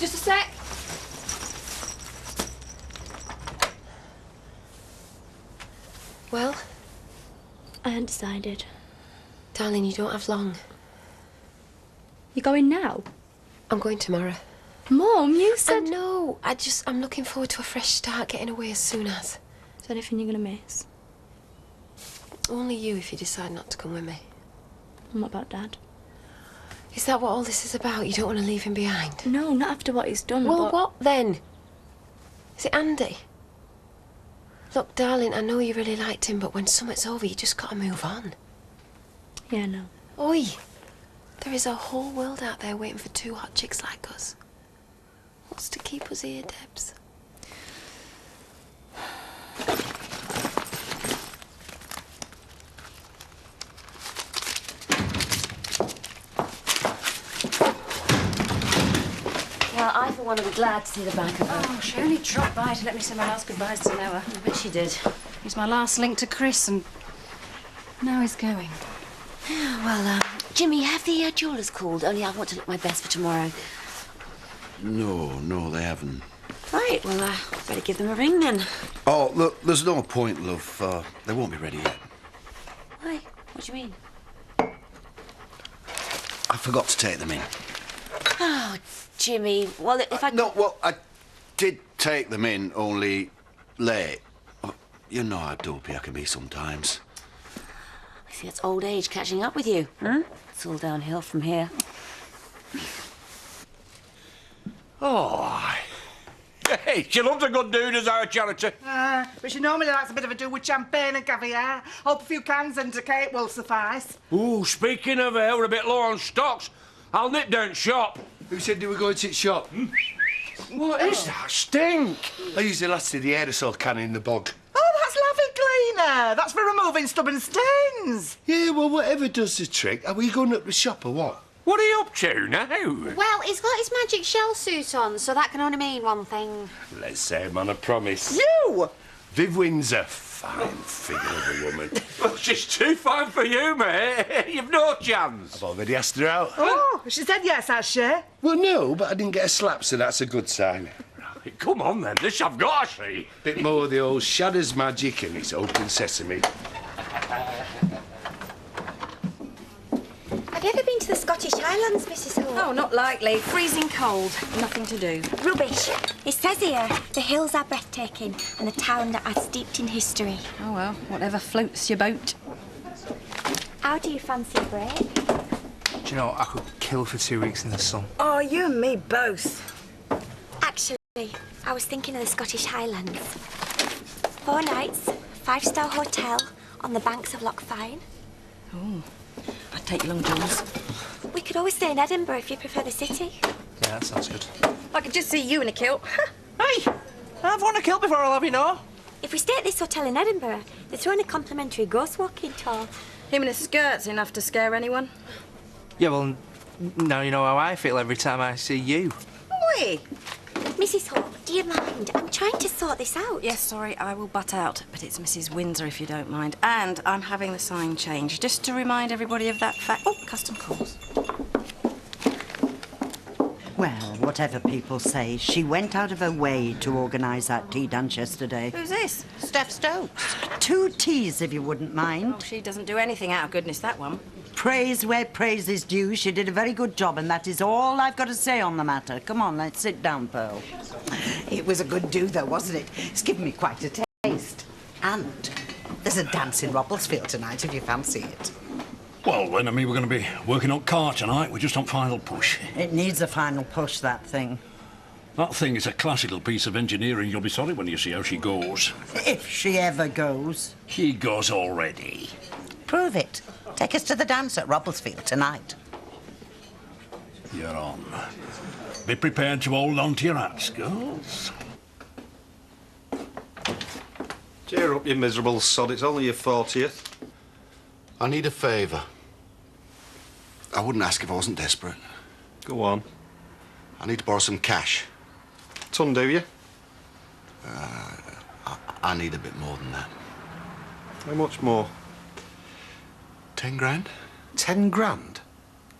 Just a sec. Well? I hadn't decided. Darling, you don't have long. You going now? I'm going tomorrow. Mum, you said... No, I'm looking forward to a fresh start, getting away as soon as. Is there anything you're going to miss? Only you if you decide not to come with me. And what about Dad? Is that what all this is about? You don't want to leave him behind? No, not after what he's done, Well, but... what then? Is it Andy? Look, darling, I know you really liked him, but when something's over, you just got to move on. Yeah, no. Oi! There is a whole world out there waiting for two hot chicks like us. What's to keep us here, Debs? Well, I, for one, will be glad to see the back of her. Oh, she only dropped by to let me say my last goodbyes to Noah. I bet she did. He's my last link to Chris, and now he's going. Well, Jimmy, have the jewellers called? Only I want to look my best for tomorrow. No, they haven't. Right, well, better give them a ring then. Oh, look, there's no point, love. They won't be ready yet. Why? What do you mean? I forgot to take them in. Oh, Jimmy, well, if I... No, well, I did take them in, only late. Oh, you know how dopey I can be sometimes. I think it's old age catching up with you, huh? It's all downhill from here. Oh, hey, she loves a good dude as our charity. But she normally likes a bit of a do with champagne and caviar. Hope a few cans and a cake will suffice. Ooh, speaking of her, we're a bit low on stocks. I'll nip down to shop. Who said they were going to the shop? What is that stink? I use the last of the aerosol can in the bog. Oh, that's Lavy Cleaner. That's for removing stubborn stains. Yeah, well, whatever does the trick. Are we going up to the shop or what? What are you up to now? Well, he's got his magic shell suit on, so that can only mean one thing. Let's say I'm on a promise. You! Viv Windsor, fine figure of a woman. Well, she's too fine for you, mate. You've no chance. I've already asked her out. Oh, she said yes, has she? Well, no, but I didn't get a slap, so that's a good sign. Right, come on, then. This I've got to see. Bit more of the old Shadders magic and it's open sesame. Have you ever been to the Scottish Highlands, Mrs. Hall? Oh, not likely. Freezing cold. Nothing to do. Rubbish. It says here, the hills are breathtaking and the town are steeped in history. Oh, well, whatever floats your boat. How do you fancy a break? Do you know, I could kill for 2 weeks in the sun. Oh, you and me both. Actually, I was thinking of the Scottish Highlands. 4 nights, 5-star hotel on the banks of Loch Fyne. Oh, I'd take you long, Jules. We could always stay in Edinburgh if you prefer the city. Yeah, that sounds good. I could just see you in a kilt. Hey, I've worn a kilt before, I'll have you know. If we stay at this hotel in Edinburgh, they're throwing a complimentary ghost walking tour. Him in a skirt's enough to scare anyone. Yeah, well, now you know how I feel every time I see you. Oi! Mrs. Hall, do you mind? I'm trying to sort this out. Yes, sorry, I will butt out, but it's Mrs. Windsor if you don't mind. And I'm having the sign changed, just to remind everybody of that fact. Oh, custom calls. Well, whatever people say, she went out of her way to organise that tea dance yesterday. Who's this? Steph Stokes. 2 teas, if you wouldn't mind. Oh, she doesn't do anything out of goodness, that one. Praise where praise is due. She did a very good job, and that is all I've got to say on the matter. Come on, let's sit down, Pearl. It was a good do, though, wasn't it? It's given me quite a taste. And there's a dance in Robblesfield tonight, if you fancy it. Well, then, I mean, we're going to be working on car tonight. We're just on final push. It needs a final push, that thing. That thing is a classical piece of engineering. You'll be sorry when you see how she goes. If she ever goes. She goes already. Prove it. Take us to the dance at Robblesfield tonight. You're on. Be prepared to hold on to your hats, girls. Cheer up, you miserable sod. It's only your 40th. I need a favour. I wouldn't ask if I wasn't desperate. Go on. I need to borrow some cash. Ton, do you? I need a bit more than that. How much more? 10 grand? 10 grand?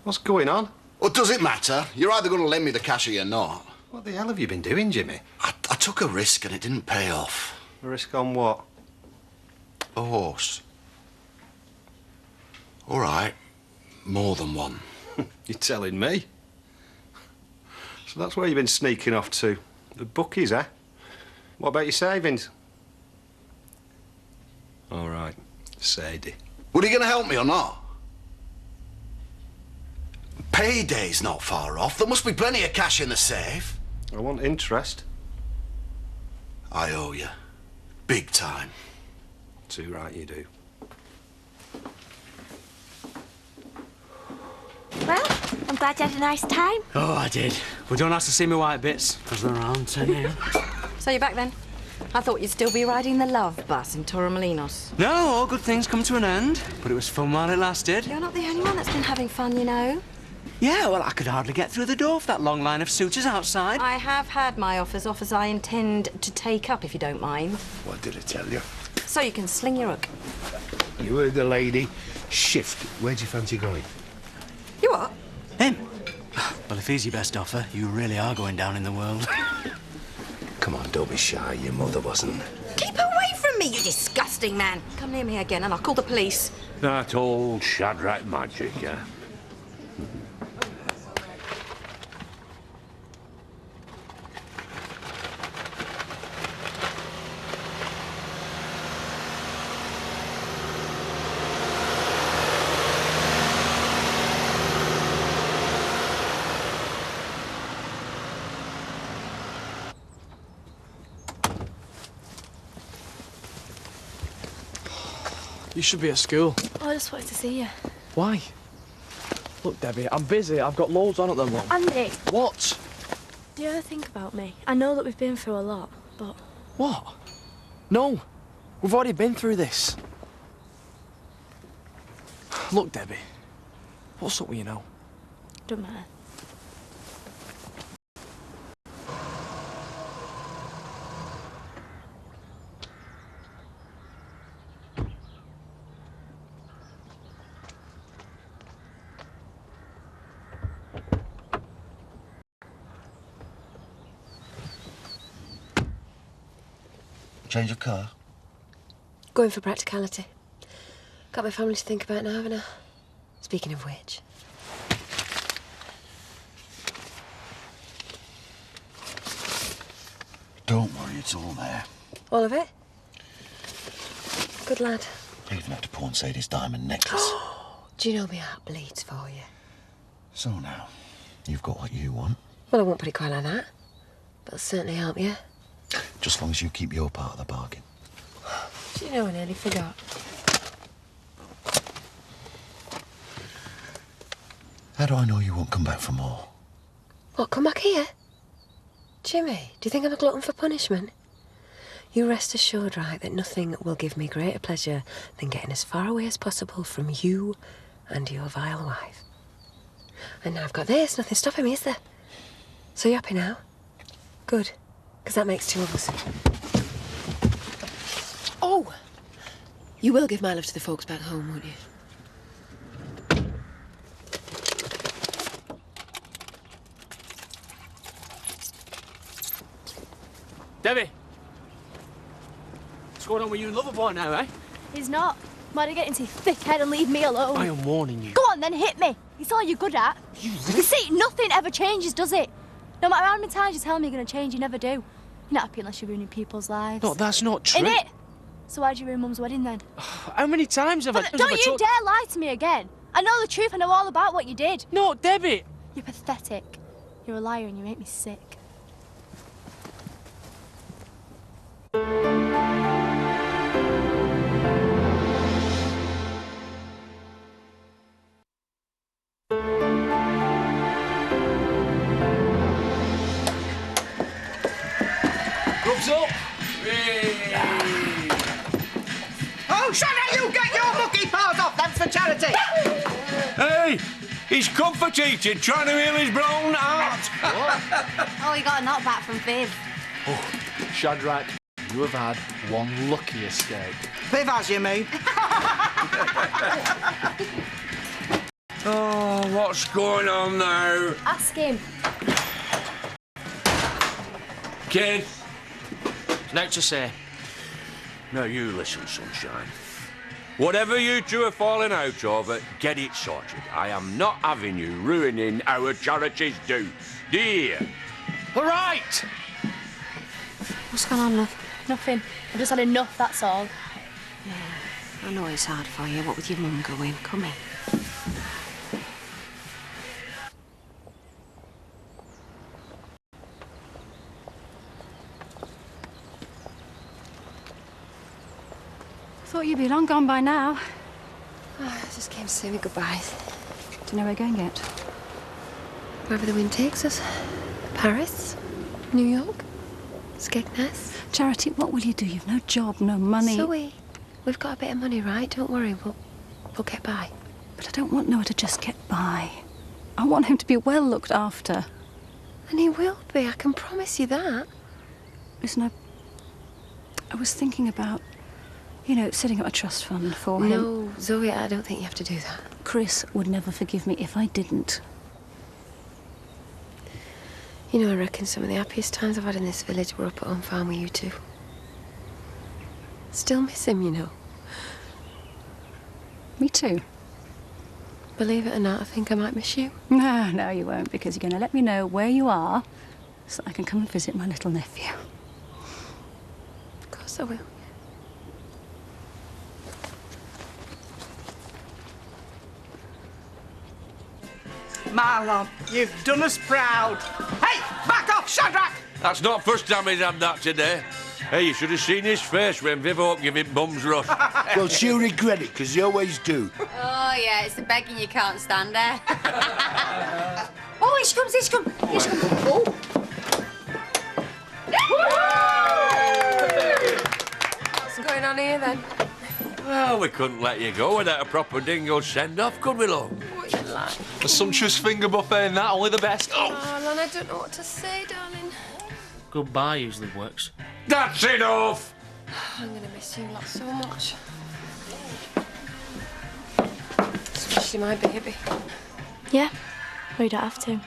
What's going on? Well, does it matter? You're either going to lend me the cash or you're not. What the hell have you been doing, Jimmy? I took a risk and it didn't pay off. A risk on what? A horse. All right. More than one. You're telling me? So that's where you've been sneaking off to. The bookies, eh? What about your savings? All right. Sadie. Were you going to help me or not? Payday's not far off. There must be plenty of cash in the safe. I want interest. I owe you. Big time. Too right you do. Well, I'm glad you had a nice time. Oh, I did. But don't ask to see me white bits, because they're around 10 now. So you're back then? I thought you'd still be riding the love bus in Torremolinos. No, all good things come to an end. But it was fun while it lasted. You're not the only one that's been having fun, you know. Yeah, well, I could hardly get through the door for that long line of suitors outside. I have had my offers I intend to take up, if you don't mind. What did I tell you? So you can sling your hook. You heard the lady. Shift. Where'd you fancy going? You what? Him? Well, if he's your best offer, you really are going down in the world. Come on, don't be shy. Your mother wasn't. Keep away from me, you disgusting man. Come near me again and I'll call the police. That old Shadrach magic, yeah? You should be at school. Oh, I just wanted to see you. Why? Look, Debbie, I'm busy. I've got loads on at the moment. Andy! What? Do you ever think about me? I know that we've been through a lot, but... What? No. We've already been through this. Look, Debbie. What's up with you now? Don't matter. Change of car? Going for practicality. Got my family to think about now, haven't I? Speaking of which. Don't worry, it's all there. All of it? Good lad. I even had to pawn Sadie's diamond necklace. Do you know my heart bleeds for you? So now, you've got what you want. Well, I won't put it quite like that. But I'll certainly help you. Just as long as you keep your part of the bargain. Do you know, I nearly forgot. How do I know you won't come back for more? What, come back here? Jimmy, do you think I'm a glutton for punishment? You rest assured, right, that nothing will give me greater pleasure than getting as far away as possible from you and your vile wife. And now I've got this, nothing's stopping me, is there? So you happy now? Good, because that makes two of us. Oh! You will give my love to the folks back home, won't you? Debbie! What's going on with you and Loverboy now, eh? He's not. Why do you get into your thick head and leave me alone? I am warning you. Go on then, hit me. It's all you're good at. You see, nothing ever changes, does it? No matter how many times you tell me you're going to change, you never do. You're not happy unless you're ruining people's lives. No, that's not true. Innit? So why'd you ruin Mum's wedding then? How many times have I... Don't you dare lie to me again. I know the truth. I know all about what you did. No, Debbie! You're pathetic. You're a liar and you make me sick. Gloves up! Oh, shut up! You get your monkey paws off! That's for charity! Hey! He's comfort eating, trying to heal his blown heart. Oh, he got a knockback from Viv. Oh, Shadrach, you have had one lucky escape. Viv has you, me. Oh, what's going on now? Ask him. Kid. Note to say. Now you listen, sunshine. Whatever you two are falling out over, get it sorted. I am not having you ruining our charity's due. Do you hear? All right! What's going on, love? Nothing. I've just had enough, that's all. Yeah, I know it's hard for you, what with your mum going. Come in. Thought you'd be long gone by now. Oh, I just came to say my goodbyes. Do you know where we're going yet? Wherever the wind takes us. Paris, New York, Skegness. Charity, what will you do? You've no job, no money. Zoe, we've got a bit of money, right? Don't worry, we'll get by. But I don't want Noah to just get by. I want him to be well looked after. And he will be, I can promise you that. Listen, I was thinking about, you know, setting up a trust fund for him. No, Zoe, I don't think you have to do that. Chris would never forgive me if I didn't. You know, I reckon some of the happiest times I've had in this village were up at home farm with you two. Still miss him, you know. Me too. Believe it or not, I think I might miss you. No, you won't, because you're going to let me know where you are so I can come and visit my little nephew. Of course I will. Marlon, you've done us proud. Hey, back off, Shadrach! That's not first time he's had that today. Hey, you should have seen his face when Viv Hope gave him bum's rush. Well, she'll regret it, because you always do. Oh, yeah, it's the begging you can't stand, eh? Oh, here she comes, here she comes. Here she comes. Oh. What's going on here, then? Well, we couldn't let you go without a proper dingo send-off, could we, love? What you like? A sumptuous finger buffet and that, only the best. Oh, Lon, I don't know what to say, darling. Goodbye usually works. That's enough! I'm going to miss you lot so much. Especially my baby. Yeah? Well, you don't have to.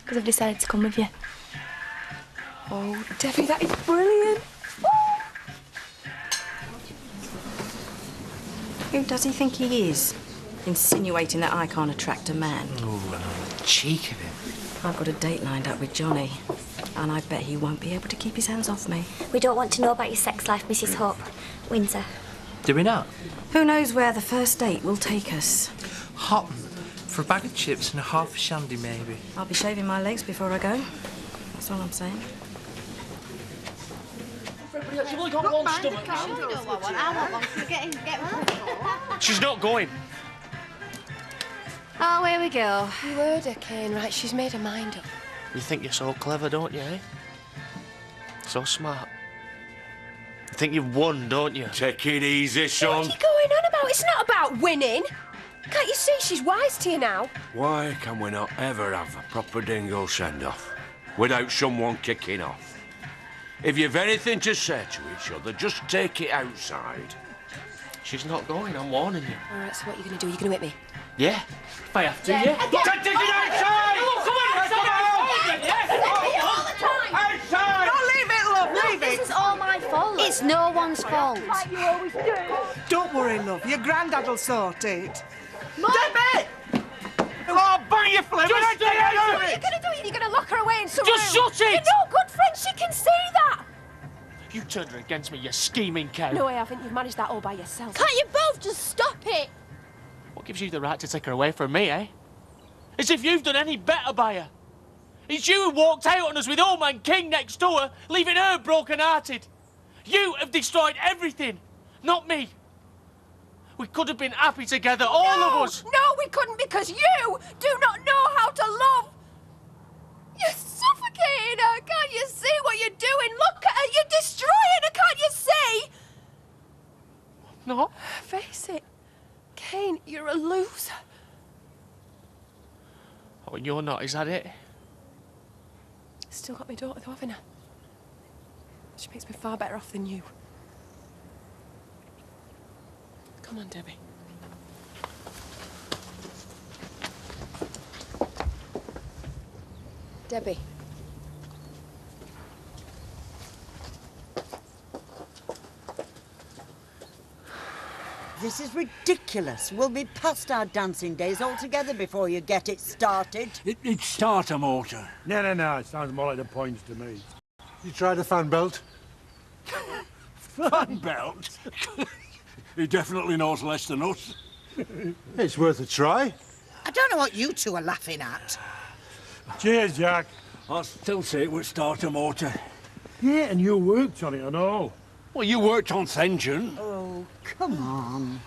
Because I've decided to come with you. Oh, Debbie, that is brilliant. Who does he think he is? Insinuating that I can't attract a man. Oh, cheek of him. I've got a date lined up with Johnny, and I bet he won't be able to keep his hands off me. We don't want to know about your sex life, Mrs. Hope. Windsor. Do we not? Who knows where the first date will take us? Hot for a bag of chips and a half a shandy, maybe. I'll be shaving my legs before I go. That's all I'm saying. You've only got one stomach. She's not going. Oh, here we go. You heard her, Kane, right? She's made her mind up. You think you're so clever, don't you, eh? So smart. You think you've won, don't you? Take it easy, son. What are you going on about? It's not about winning. Can't you see she's wise to you now? Why can we not ever have a proper dingo send-off without someone kicking off? If you've anything to say to each other, just take it outside. She's not going, I'm warning you. All right, so what are you going to do? Are you going to whip me? Yeah, if I have to, yeah. Take it outside! Outside! No, leave it, love, leave This it. is all my fault. It's no one's fault. Like you always do. Don't worry, love. Your granddad will sort it. Debbie! Oh, bang your flip! What are you going to do? You're going to lock her away in some Just room? shut it! You're no good friend. She can see that. You turned her against me, you scheming cow. No, I haven't. You've managed that all by yourself. Can't you both just stop it? What gives you the right to take her away from me, eh? As if you've done any better by her. It's you who walked out on us with old man King next door, leaving her broken-hearted. You have destroyed everything, not me. We could have been happy together, all of us. No, we couldn't because you do not know how to love. You're suffocating her. Can't you see what you're doing? Look at her. You're destroying her. Can't you see? No. Face it. Kane, you're a loser. Oh, you're not, is that it? Still got my daughter though, haven't I? She makes me far better off than you. Come on, Debbie. Debbie. This is ridiculous. We'll be past our dancing days altogether before you get it started. It's starter motor. No, it sounds more like the points to me. You tried a fan belt? Fan belt? He definitely knows less than us. It's worth a try. I don't know what you two are laughing at. Cheers, Jack. I still say it was starter motor. Yeah, and you worked on it and all. Well, you worked on the engine. Oh, come on.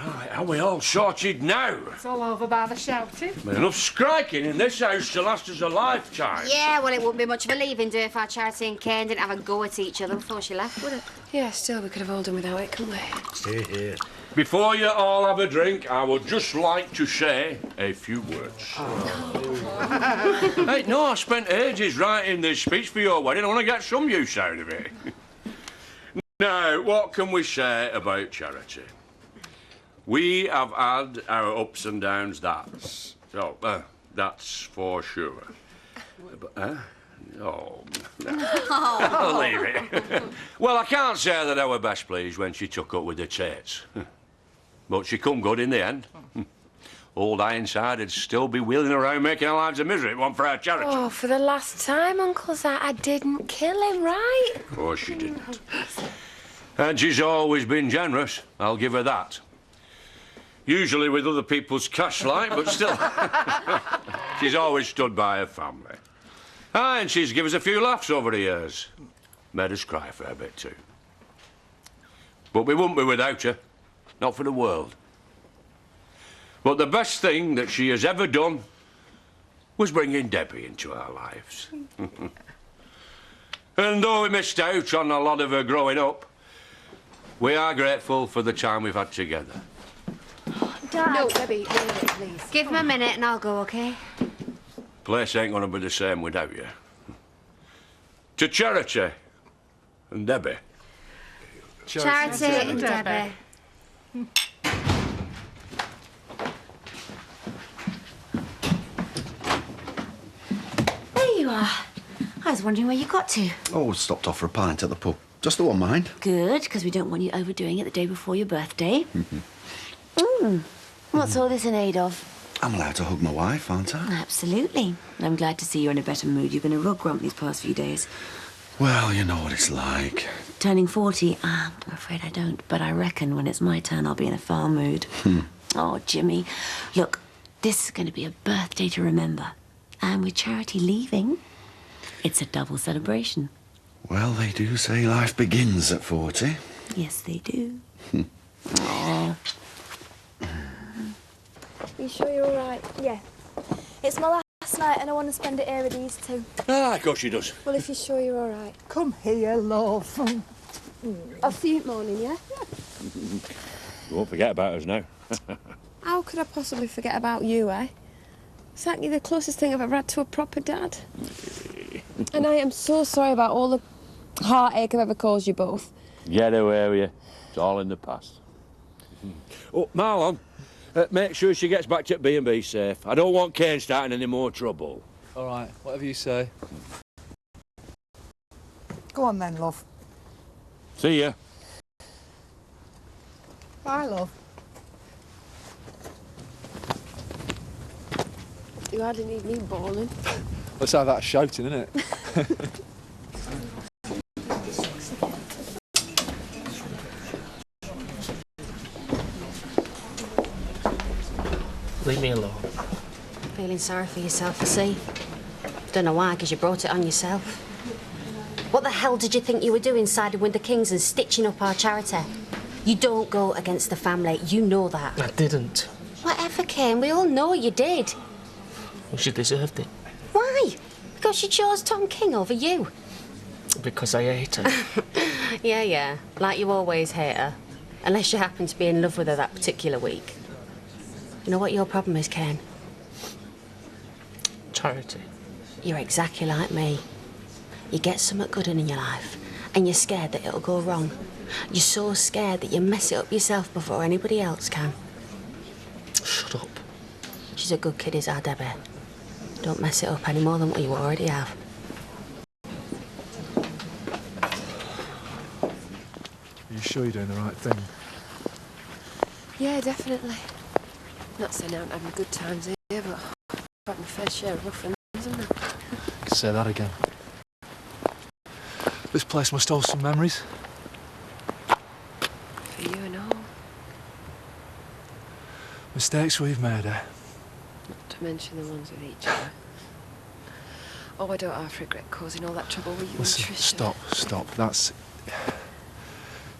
Right, are we all sorted now? It's all over by the shouting. There's enough striking in this house to last us a lifetime. Yeah, well, it wouldn't be much of a leaving do if our Charity and Kane didn't have a go at each other before she left, would it? Yeah, still, we could have all done without it, couldn't we? Here, here. Before you all have a drink, I would just like to say a few words. Hey, no, I spent ages writing this speech for your wedding. I want to get some use out of it. Now, what can we say about Charity? We have had our ups and downs, that's for sure. But, oh, I'll leave it. Well, I can't say that I were best pleased when she took up with the Tates. But she come good in the end. Old Ironside'd still be wheeling around making our lives a misery. It wasn't for our Charity. Oh, for the last time, Uncle Zach, I didn't kill him, right? Of course she didn't. And she's always been generous, I'll give her that. Usually with other people's cash like, but still. She's always stood by her family. And she's given us a few laughs over the years. Made us cry for a bit too. But we wouldn't be without her. Not for the world. But the best thing that she has ever done was bringing Debbie into our lives. And though we missed out on a lot of her growing up, we are grateful for the time we've had together. Dad. No, Debbie, leave it, please. Give him a minute and I'll go, OK? Place ain't gonna be the same without you. To Charity and Debbie. Charity and Debbie. There you are. I was wondering where you got to. Oh, stopped off for a pint at the pub. Just the one, mind. Good, because we don't want you overdoing it the day before your birthday. Mm-hmm. What's all this in aid of? I'm allowed to hug my wife, aren't I? Absolutely. I'm glad to see you're in a better mood. You've been a real grump these past few days. Well, you know what it's like. Turning 40? I'm afraid I don't. But I reckon when it's my turn, I'll be in a foul mood. Oh, Jimmy. Look, this is going to be a birthday to remember. And with Charity leaving, it's a double celebration. Well, they do say life begins at 40. Yes, they do. Aww. You sure you're all right? Yeah. It's my last night and I want to spend it here with these two. Ah, of course she does. Well, if you're sure you're all right. Come here, love. I'll see you in the morning, yeah? You won't forget about us now. How could I possibly forget about you, eh? Zach, you're the closest thing I've ever had to a proper dad. And I am so sorry about all the heartache I've ever caused you both. Get away with you. It's all in the past. Oh, Marlon, make sure she gets back to B&B safe. I don't want Kane starting any more trouble. All right, whatever you say. Go on then, love. See ya. Bye, love. You hardly need me bawling. Let's have that shouting, innit? Leave me alone. Feeling sorry for yourself, I see. Don't know why, because you brought it on yourself. What the hell did you think you were doing siding with the Kings and stitching up our Charity? You don't go against the family, you know that. I didn't. Whatever, Kane, we all know you did. Well, she deserved it. Why? Because she chose Tom King over you. Because I hate her. Yeah, like you always hate her. Unless you happen to be in love with her that particular week. You know what your problem is, Ken? Charity. You're exactly like me. You get something good in your life, and you're scared that it'll go wrong. You're so scared that you mess it up yourself before anybody else can. Shut up. She's a good kid, is our Debbie. Don't mess it up any more than what you already have. sure you're doing the right thing? Yeah, definitely. Not saying I'm having good times here, but I've had my fair share of rough ones, haven't I? Say that again. This place must hold some memories. For you and all. Mistakes we've made, eh? Not to mention the ones with each other. Oh, I don't half regret causing all that trouble with you Listen, and Tricia. stop. That's...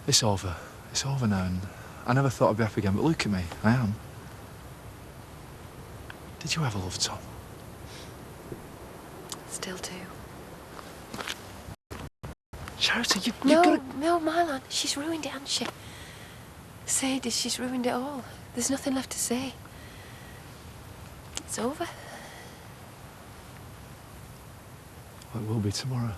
It's over. It's over now, and I never thought I'd be happy again, but look at me. I am. Did you ever love Tom? Still do. Charity, you've No, got to... no, Marlon, she's ruined it, hasn't she? Sadie, she's ruined it all. There's nothing left to say. It's over. Well, it will be tomorrow.